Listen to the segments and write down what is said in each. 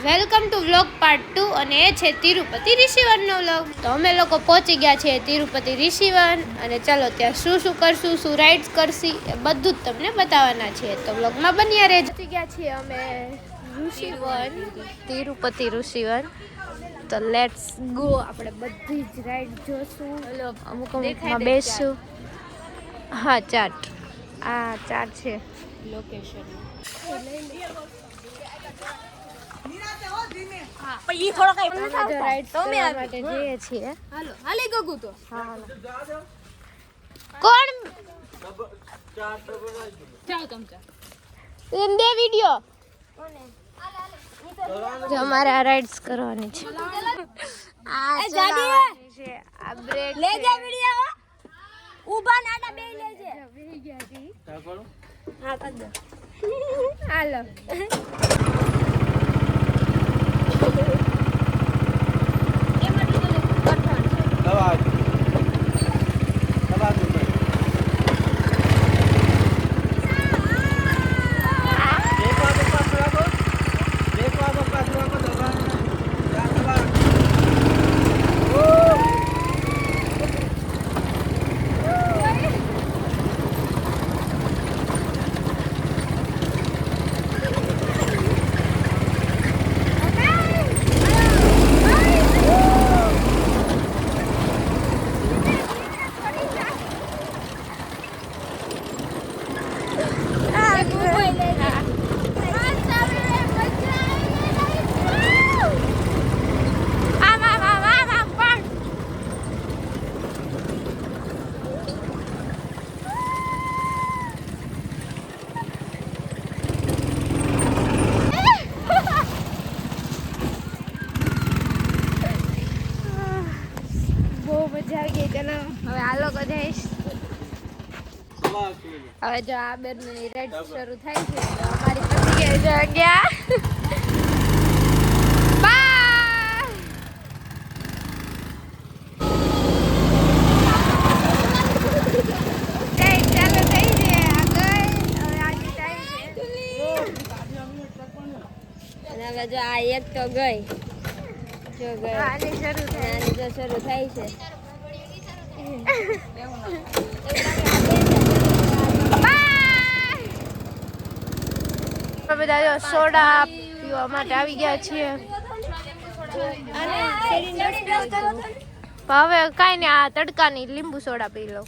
Welcome to vlog part 2 અને એ છે Tirupati ઋષિવનનો vlog. તો અમે લોકો પહોંચી ગયા છીએ તિરુપતિ ઋષિવન અને ચાલો ત્યાં શું શું કરશું, શું રાઇડ્સ કરશી એ બધું જ તમને બતાવવાના છે. તો વ્લોગમાં બન્યા રહેજો. પહોંચી ગયા છીએ અમે ઋષિવન, તિરુપતિ ઋષિવન. તો લેટ્સ ગો. આપણે બધી જ રાઇડ જોશું, અમુક અમુકમાં બેસશું. હા ચાર્ટ, આ ચાર્ટ છે લોકેશન. કોણ દે વિડિયો જો અમારે આ રાઇડ્સ કરવાની છે. આ ચલાવવાની છે, આ બ્રેક લે જા વિડિયો ઊભા નાડા બે લેજે બેહી ગયા છી. હા કર દો હાલો. હવે આ લોકો જઈશ. હવે જો આ બેની રાઈડ શરૂ થાય છે. અમારી પછી ગયા હવે જો આ એક તો ગઈ, જો ગઈ આની શરૂ થાય, આની જો શરૂ થાય છે. બધા જો સોડા પીવા માટે આવી ગયા છીએ. હવે કાંઈ નહીં, આ તડકાની લીંબુ સોડા પી લો.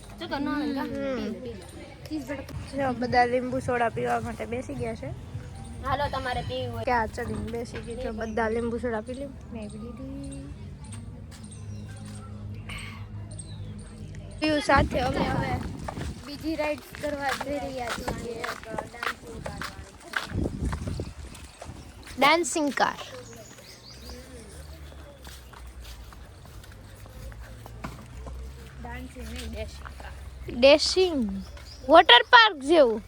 બધા લીંબુ સોડા પીવા માટે બેસી ગયા છે. હાલો તમારે પીવું હોય ક્યાં ચડીને બેસી ગઈ છો. બધા લીંબુ સોડા પી લે. મેં પી લીધી. સાથે અમે હવે બીજી રાઈડ કરવા જઈ રહ્યા છીએ. Dancing car. Dashing water park જેવું.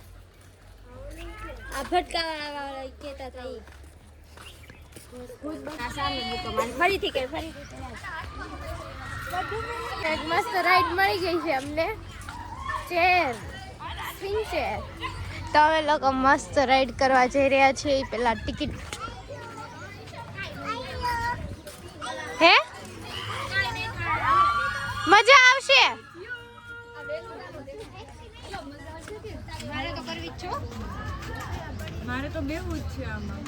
આ ફટકાવાળા કેતા થઈ ફરીથી કે એક મસ્ત રાઈડ મળી ગઈ છે અમને. Chair, swing chair. તો અમે લોકો મસ્ત રાઈડ કરવા જઈ રહ્યા છીએ. પેલા ટિકિટ હે મજા આવશે. મારે તો કરવી જ છે. મારે તો બેહવું જ છે આમાં.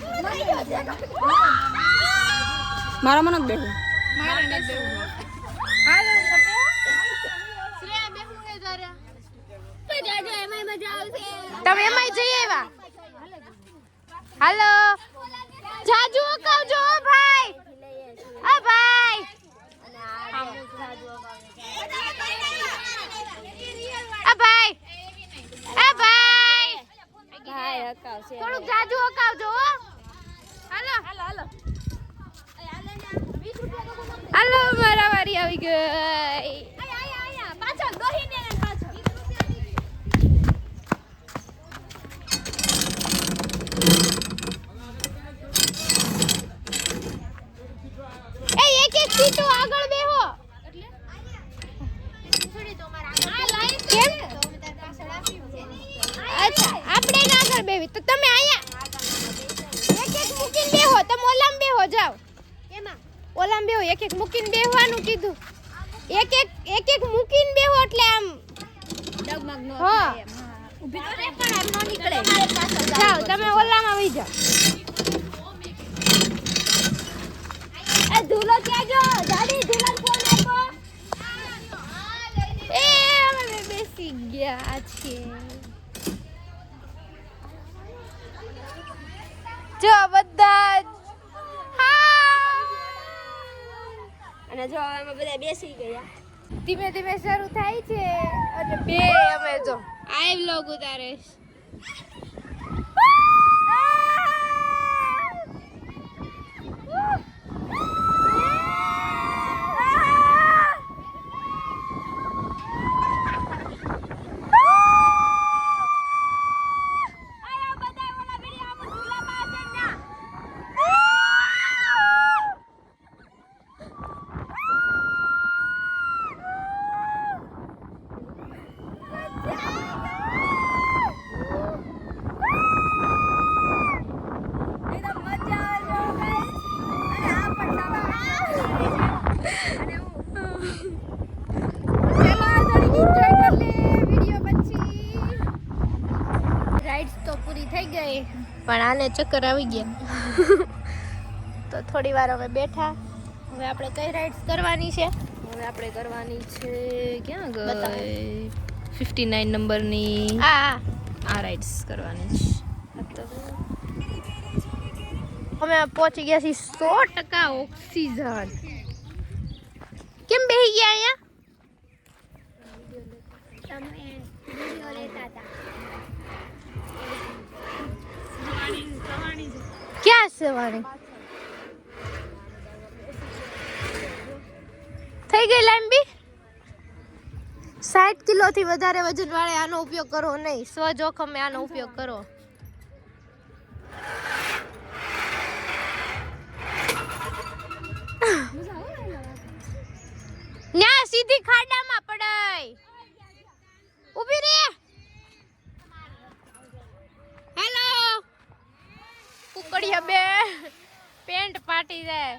મારા મને બેહવું. મારે ન બેહવું. હાલો શ્રેયા બેહવું હે તારે. જાજો એમાંય મજા આવશે. તમે એમાંય જઈ આવ્યા. હાલો જાજુ અકાવજો ભાઈ. આ ભાઈ આ ભાઈ આ ભાઈ થોડુંક જાજુ અકાવજો. હાલો હાલો હાલો હાલો મારા વારી આવી ગઈ. પાછળ દોહીને પાછળ એ એક એક સીટો આગળ બેહો. એટલે થોડી તો મારા આગળ કેમ તો અમે તાર પાછળ આપ્યું છે. અચ્છા આપણે આગળ બેહી તો તમે આયા એક એક મૂકીને બેહો. તમે ઓલામ બેહો એક એક મૂકીને બેહવાનું કીધું. એક એક મૂકીને બેહો એટલે આમ ડગમગ નો થાય એમ. ઊભી તો રે પણ આમ નો નીકળે. જાઓ તમે ઓલામાં વઈ જાઓ. એ ધૂલો ક્યાં ગયો? દાદી ધૂલાને ફોન આપો. એ અમે બેસી ગયા છે. જો બધા અને જો અમે બધા બેસી ગયા. ધીમે ધીમે શરૂ થાય છે અને બે અમે જો આ વ્લોગ ઉતારે પણ આને ચક્કર આવી ગયા તો થોડી વાર અમે બેઠા. હવે આપણે કઈ રાઇડ્સ કરવાની છે? હવે આપણે કરવાની છે ક્યાં ગઈ 59 નંબરની આ રાઇડ્સ કરવાની છે. અમે પહોંચી ગયા છીએ 100% ઓક્સિજન. કેમ બેહી ગયા અહીંયા? તમે વિડિયો લેતા હતા. ક્યાં સવાણી થઈ ગઈ લાંબી? 60 કિલોથી વધારે વજન વાળે આનો ઉપયોગ કરવો નહીં. સ્વ જોખમે આનો ઉપયોગ કરો. ન્યા સીધી ખાડામાં પડાય. ઊભી રે. હેલો કુકડિયા બે પેન્ટ પાટી જાય.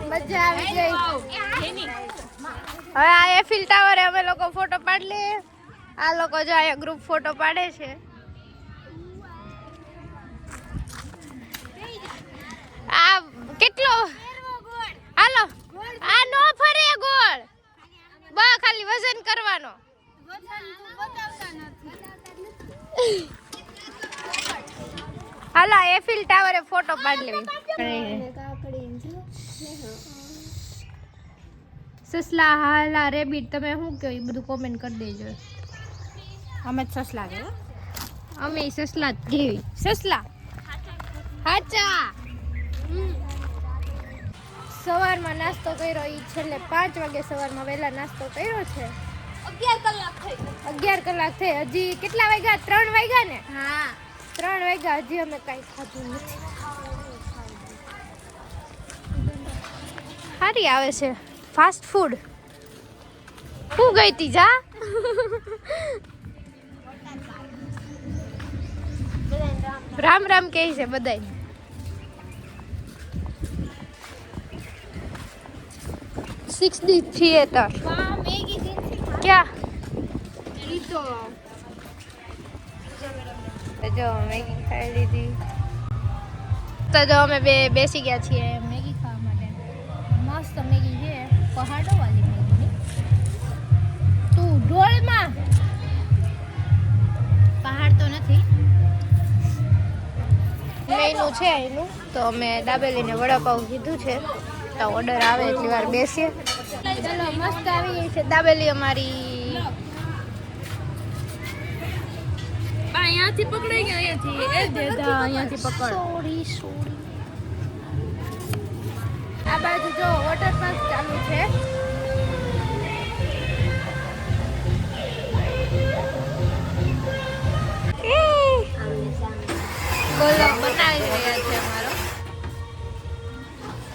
મજા આવી ગઈ. હવે આ એફિલ ટાવરે અમે લોકો ફોટો પાડી લે. આ લોકો જો આ ગ્રુપ ફોટો પાડે છે. આ કેટલો હાલો આ નો ફરે ગોળ બા ખાલી વજન કરવાનો. હાલો એફિલ ટાવરે ફોટો પાડી લેવી. સસલા હાલા રેબિટ તમે શું કહો એ બધું કોમેન્ટ કરી દેજો. અમે સસલા કે અમે સસલા જ કેવી સસલા હાચા. સવારમાં નાસ્તો કર્યો ઈ છેલ્લે 5 વાગે સવારમાં વહેલા નાસ્તો કર્યો છે. 11 કલાક થઈ. હજી કેટલા વાગ્યા? 3 વાગ્યા ને? હા 3 વાગ્યા. હજી અમે કાંઈ ખાધું નથી. સારી આવે છે ફાસ્ટ ફૂડ. હું ગઈ તી જા. રામ રામ કહે છે બધાય. સિક્સ ડી થિયેટર ક્યાં? જો મેગી ખાઈ લીધી. તો જો અમે બેસી ગયા છીએ મેગી ખાવા માટે. મસ્ત મેગી છે પહાડો વાળી મેગી. તું ઢોળમાં પહાડ તો નથી. મેનુ છે એનું તો અમે દાબેલીને વડાપાવ કીધું છે. તો ઓર્ડર આવે એટલી વાર બેસીએ. ચલો મસ્ત આવી ગઈ છે દાબેલી અમારી. અહીંયાથી પકડાઈ ગયા. અહીંયાથી એ દેદા અહીંયાથી પકડ. સોરી. આ બાજુ જો વોટર પાર્ક ચાલુ છે. ગોલો બનાવી રહ્યા છે અમારો.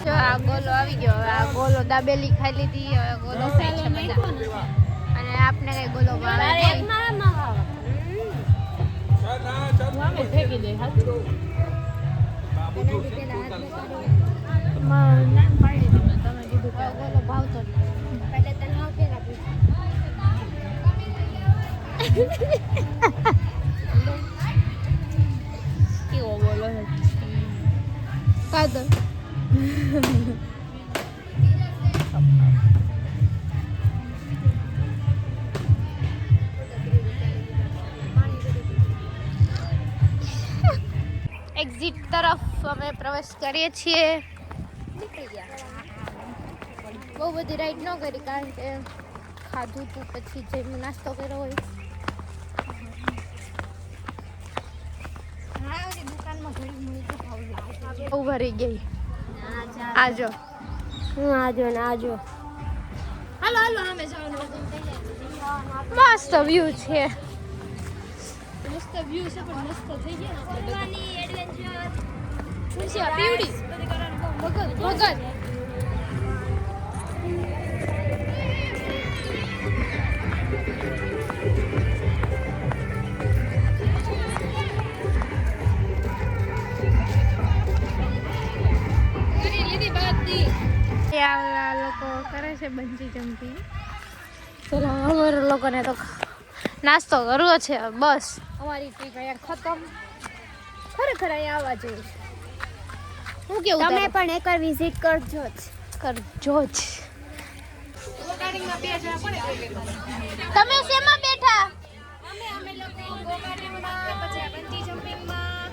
જો આ ગોલો આવી ગયો. હવે આ ગોલો દાબેલી ખાઈ લીધી, હવે ગોલો ખાઈ છે બધા. અને આપને કઈ ગોલો ભાવે નહીં. ગોલો ભાવતો કેવો બોલો છે કાદર. એક્ઝિટ તરફ અમે પ્રવેશ કરીએ છીએ. બહુ બધી રાઈડ ન કરી કારણ કે ખાધું તું પછી જઈને નાસ્તો કર્યો હોય. બહુ ભરી ગઈ. આજો હું આજો ને આજો. હાલો હાલો અમે જવાનું. મસ્ત વ્યૂ છે. મસ્ત વ્યૂ છે પણ મસ્ત થઈ ગયા આપણે એડવેન્ચર. શું છે આ પીવડી ભગત ભગત. આ લોકો કરે છે બંજી જમ્પિંગ. ચલો અમારા લોકોને તો નાસ્તો કરવો છે બસ. અમારી ટ્રીપ અહીંયા ખતમ. ખરેખર અહીંયા આવવા જેવું છે. હું કેવું તમે પણ એકવાર વિઝિટ કરજો જ. જ. તમે શેમાં બેઠા? અમે લોકો ગો ગાર્ડનમાં, પછી બંજી જમ્પિંગમાં,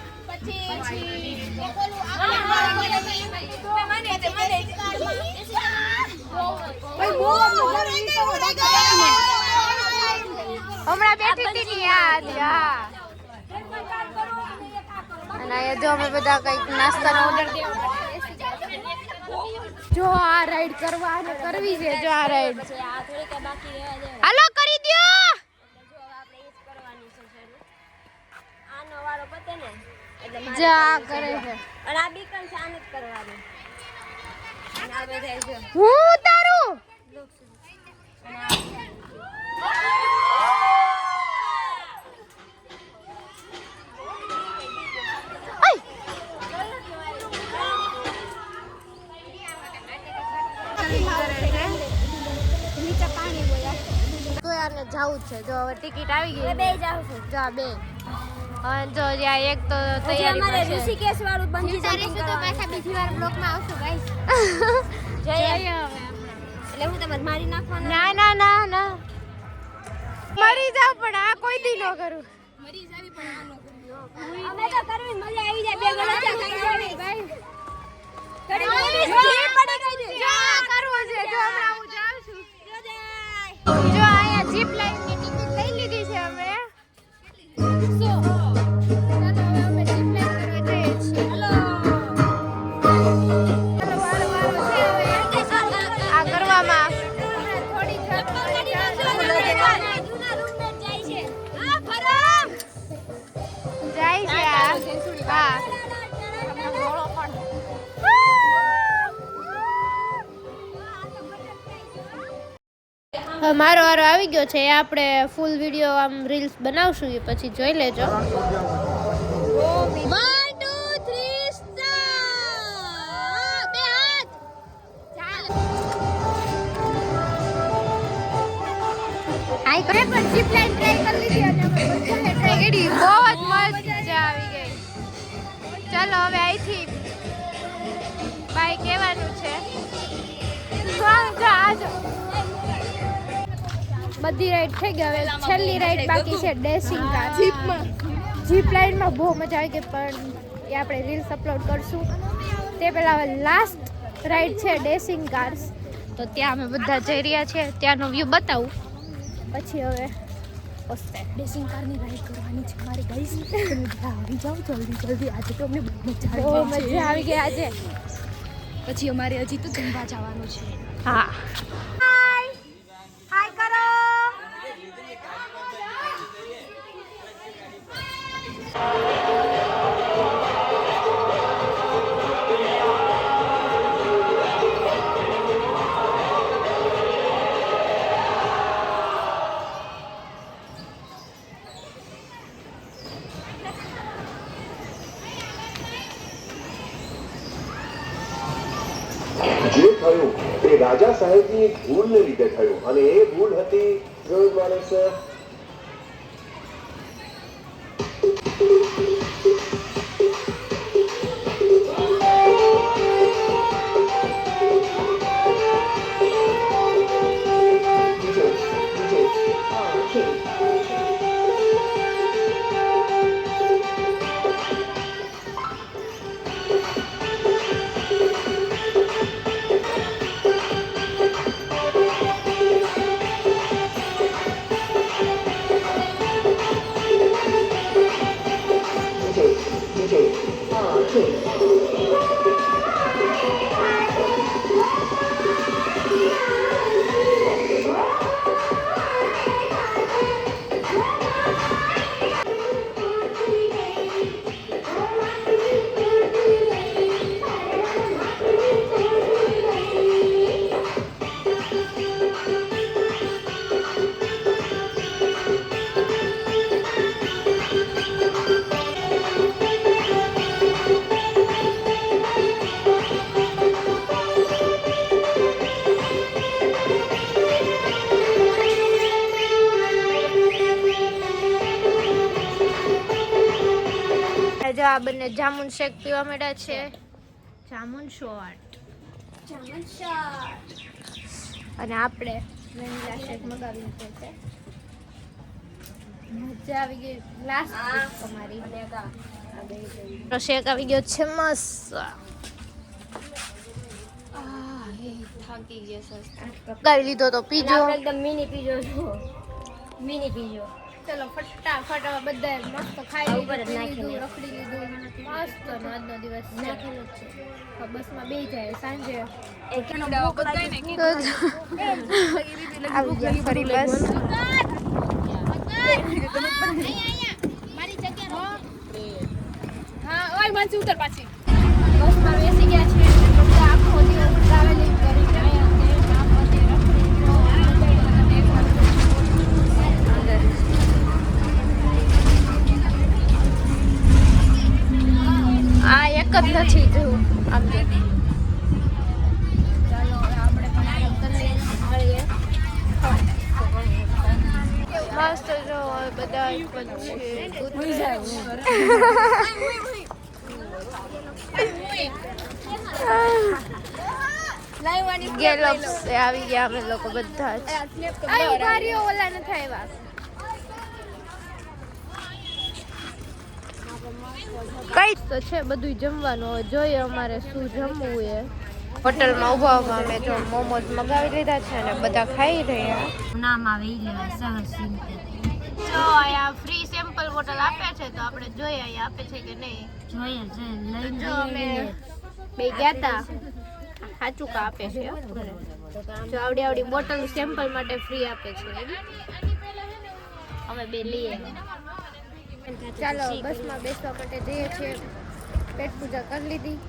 હમણાં બેઠી હતી યાદ. અને અહીંયા જો અમે બધા કઈક નાસ્તાનો ઓર્ડર જો આ રાઈડ કરવા અને કરવી છે. જો આ રાઈડ હાલો કરી દ્યો. આનો વાળો પતે ને એટલે જા કરે છે. અને આ બીકન છે આને જ કરવાની. અને આ બધા જો હું ઉતારું. નીચે પાણી બોલા તો યારને જાવું છે. જો હવે ટિકિટ આવી ગઈ. બે જાવ છું. જો આ બે. અને જો જ્યાં એક તો પછી અમારે તૈયારી ઋષિકેશ વાળું બંજી જમ્પિંગ તો પાછા બીજી વાર બ્લોકમાં આવશું ગાઈસ. જઈએ એટલે હું તમારે મારી નાખવાનું. ના ના ના ના મરી જાવ પણ આ કોઈ દી ન કરું. અમે તો કરવી મજા આવી જાય. બે ગળા ખાઈ જાવી ભાઈ. કરવો છે. જો હમણાં હું જાઉં છું. જો અહીંયા જીપ લાઈન ની ટિકિટ લઈ લીધી છે અમે. આ કરવામાં જાય છે. હા મારો વારો આવી ગયો છે. આપણે ફૂલ વિડીયો આમ રીલ્સ બનાવશું એ પછી જોઈ લેજો. 1 2 3 સ્ટાર્ટ. બે હાથ. ચાલ. આઈ કરે પણ જીપ લાઈન ટ્રાય કરી લીધી અને અમે બધાએ ટ્રાય કરી. બહુ જ મજા આવી ગઈ. ચાલો હવે અહીંથી બાય કહેવાનું છે. બધી રાઈડ થઈ ગઈ. હવે છેલ્લી રાઈડ બાકી છે ડેસિંગ કાર. જીપ લાઈનમાં બહુ મજા આવી ગઈ પણ એ આપણે રીલ્સ અપલોડ કરશું. તે પહેલાં હવે લાસ્ટ રાઈડ છે ડેસિંગ કાર્સ. તો ત્યાં અમે બધા જઈ રહ્યા છીએ. ત્યાંનો વ્યૂ બતાવું પછી હવે ડેસિંગ કારની રાઈડ કરવાની છે મારે ગાઈસ. તમે બધા આવી જાઓ જલ્દી જલ્દી. આજે તો અમને બહુ મજા બહુ મજા આવી ગઈ આજે. પછી અમારે હજી તો જમવા જવાનું છે. હા હાય કરો. જે થયું એ રાજા સાહેબની એક ભૂલને લીધે થયું અને એ ભૂલ હતી ગુડ મોર્નિંગ સર જો આ બંને જામુન શેક પીવા માંડ્યા છે. જામુન શોર્ટ અને આપણે વેનીલા શેક મગાવી લીધો છે. મજા આવી ગઈ. લાસ્ટ અમારી તો શેક આવી ગયો છે મસ્ત. થાકી ગયા મગાવી લીધો તો પીજો. એકદમ મિની પીજો છો મિની પીજો ચલો ફટાફટ બધા મસ્ત ખાઈ લીધું, રખડી લીધું મસ્ત. આજનો દિવસ નાખેલો છે બસમાં બે જાય સાંજે એકનો આવી ગયા ફરી બસ. બસમાં બેસી ગયા છે. બધા આખો દિવસ ટ્રાવેલિંગ કરીને આ એક જ નથી જોવું આમ તો. ચાલો હવે આપણે પણ આરામ કરી મળીએ. મસ્ત જો બધા ગેલોપ્સ આવી ગયા અમે લોકો બધા જ. ઓલા ન થાય કઈ તો છે બધું જમવાનું. હવે જોઈએ અમારે શું જમવું એ. હોટલમાં ઊભા ઊભા અમે જો મોમોઝ મગાવી લીધા છે અને બધા ખાઈ રહ્યા. નામ આવે ઈ લેવાય સરસ જો અહીંયા ફ્રી સેમ્પલ બોટલ આપે છે તો આપણે જોઈએ અહીંયા આપે છે કે નહીં. જોઈએ લઈ જો અમે બે ગયા તા સાચું કા આપે છે. જો આવડી આવડી બોટલ સેમ્પલ માટે ફ્રી આપે છે. અમે બે લઈએ. ચાલો બસમાં બેસવા માટે જઈએ છીએ. પેટ પૂજા કરી લીધી.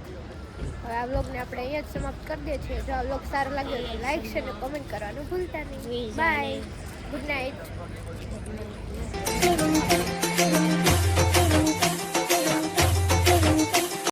હવે આ વ્લોગને આપણે અહીંયા જ સમાપ્ત કરી દઈએ છીએ. જો આ વ્લોગ સારો લાગ્યો તો લાઈક શેર અને કોમેન્ટ કરવાનું ભૂલતા નહીં. Bye, good night.